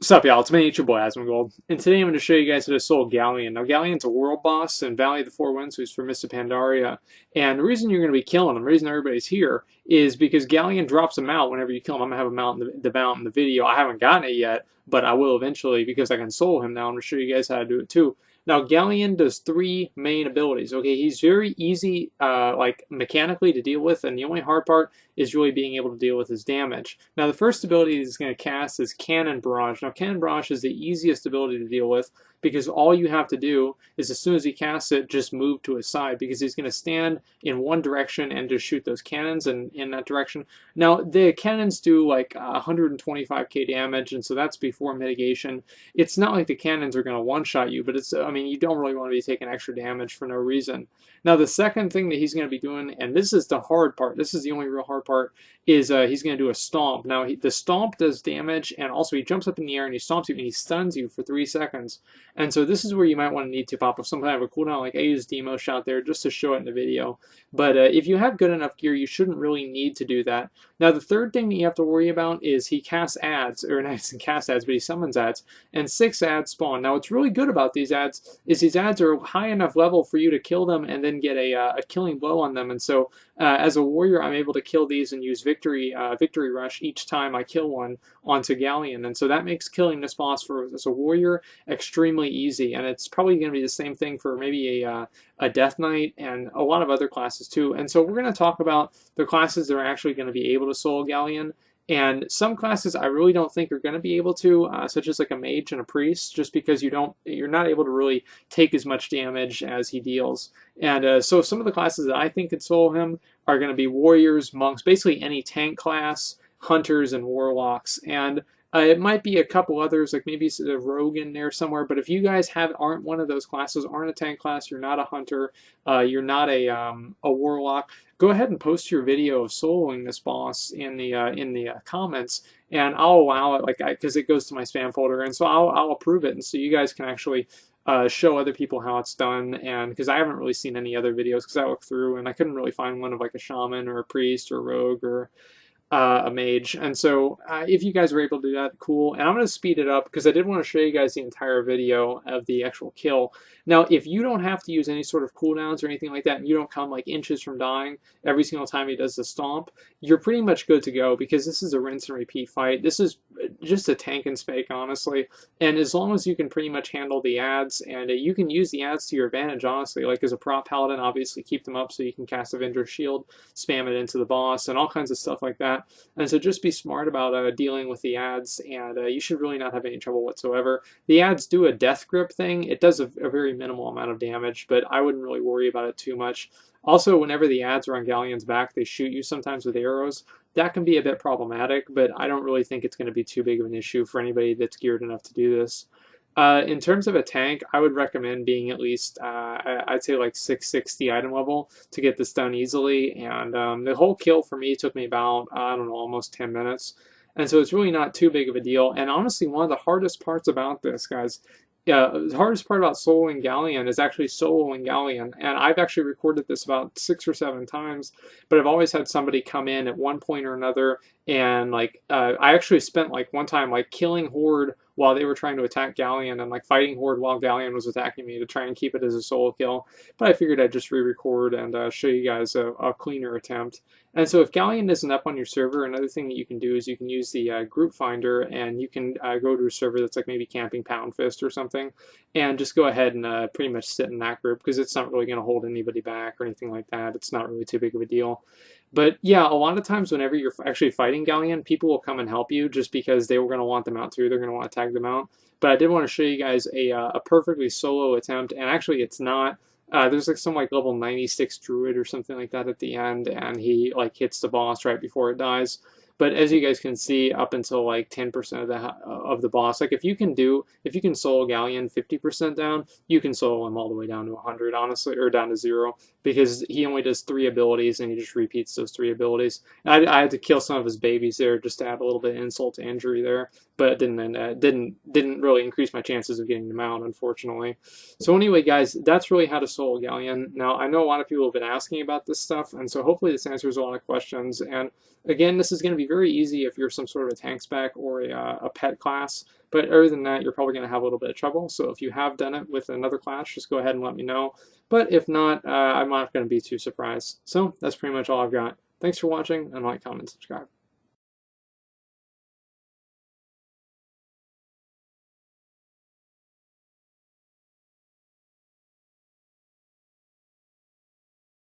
What's up, y'all? It's me, it's your boy Asmongold, and today I'm going to show you guys how to soul Galleon. Now, Galleon's a world boss in Valley of the Four Winds, who's from Mr. Pandaria, and the reason you're going to be killing him, the reason everybody's here, is because Galleon drops him out whenever you kill him. I'm going to have him out in the mount in the video. I haven't gotten it yet, but I will eventually because I can soul him now. I'm going to show you guys how to do it too. Now, Galleon does three main abilities. Okay, he's very easy, like mechanically to deal with, and the only hard part is really being able to deal with his damage. Now, the first ability he's going to cast is Cannon Barrage. Now, Cannon Barrage is the easiest ability to deal with because all you have to do is as soon as he casts it, just move to his side because he's going to stand in one direction and just shoot those cannons in that direction. Now, the cannons do like 125k damage, and so that's before mitigation. It's not like the cannons are going to one-shot you, but it's, I mean, you don't really want to be taking extra damage for no reason. Now, the second thing that he's going to be doing, and this is the hard part, this is the only real hard part, is he's going to do a stomp. Now, the stomp does damage, and also he jumps up in the air and he stomps you and he stuns you for 3 seconds. And so this is where you might want to need to pop up some kind of a cooldown, like I used demo shot there just to show it in the video. But if you have good enough gear, you shouldn't really need to do that. Now, the third thing that you have to worry about is he casts ads, or not cast ads, but he summons ads, and 6 ads spawn. Now, what's really good about these ads is these ads are high enough level for you to kill them and then get a killing blow on them. And so as a warrior, I'm able to kill these and use victory rush each time I kill one onto Galleon. And so that makes killing this boss as a warrior extremely easy. And it's probably going to be the same thing for maybe a Death Knight and a lot of other classes too. And so we're going to talk about the classes that are actually going to be able to soul Galleon. And some classes I really don't think are going to be able to, such as like a mage and a priest, just because you're not able to really take as much damage as he deals. And so some of the classes that I think could soul him are going to be warriors, monks, basically any tank class, hunters, and warlocks. And it might be a couple others, like maybe a rogue in there somewhere. But if you guys aren't one of those classes, aren't a tank class, you're not a hunter, you're not a warlock, go ahead and post your video of soloing this boss in the comments, and I'll allow it, like because it goes to my spam folder, and so I'll approve it, and so you guys can actually show other people how it's done. And because I haven't really seen any other videos, because I looked through and I couldn't really find one of like a shaman or a priest or a rogue or a mage. And so if you guys were able to do that, cool. And I'm going to speed it up because I did want to show you guys the entire video of the actual kill. Now, if you don't have to use any sort of cooldowns or anything like that, and you don't come like inches from dying every single time he does the stomp, you're pretty much good to go because this is a rinse and repeat fight. This is just a tank and spake, honestly. And as long as you can pretty much handle the ads, and you can use the ads to your advantage, honestly, like as a prop paladin, obviously keep them up so you can cast Avenger Shield, spam it into the boss, and all kinds of stuff like that. And so just be smart about dealing with the ads, and you should really not have any trouble whatsoever. The ads do a death grip thing. It does a very minimal amount of damage, but I wouldn't really worry about it too much. Also, whenever the ads are on Galleon's back, they shoot you sometimes with arrows. That can be a bit problematic, but I don't really think it's going to be too big of an issue for anybody that's geared enough to do this. In terms of a tank, I would recommend being at least, I'd say like 660 item level to get this done easily. And the whole kill for me took me about, I don't know, almost 10 minutes. And so it's really not too big of a deal. And honestly, one of the hardest parts about this, guys, the hardest part about soloing Galleon is actually soloing Galleon. And I've actually recorded this about 6 or 7 times, but I've always had somebody come in at one point or another, and like I actually spent like one time like killing Horde while they were trying to attack Galleon, and like fighting Horde while Galleon was attacking me to try and keep it as a solo kill. But I figured I'd just re-record and show you guys a cleaner attempt. And so if Galleon isn't up on your server, another thing that you can do is you can use the group finder, and you can go to a server that's like maybe Camping Pound Fist or something, and just go ahead and pretty much sit in that group because it's not really going to hold anybody back or anything like that. It's not really too big of a deal. But yeah, a lot of times whenever you're actually fighting Galleon, people will come and help you just because they were going to want them out too. They're going to want to tag them out. But I did want to show you guys a perfectly solo attempt, and actually it's not. There's like some like level 96 druid or something like that at the end, and he like hits the boss right before it dies. But as you guys can see, up until like 10% of the boss, like if you can solo Galleon 50% down, you can solo him all the way down to 100, honestly, or down to 0, because he only does 3 abilities and he just repeats those 3 abilities. I had to kill some of his babies there just to add a little bit of insult to injury there, but it didn't really increase my chances of getting them out, unfortunately. So anyway, guys, that's really how to solo Galleon. Now I know a lot of people have been asking about this stuff, and so hopefully this answers a lot of questions. And Again, this is going to be very easy if you're some sort of a tank spec or a pet class, but other than that, you're probably going to have a little bit of trouble. So if you have done it with another class, just go ahead and let me know. But if not, I'm not going to be too surprised. So that's pretty much all I've got. Thanks for watching, and like, comment, subscribe.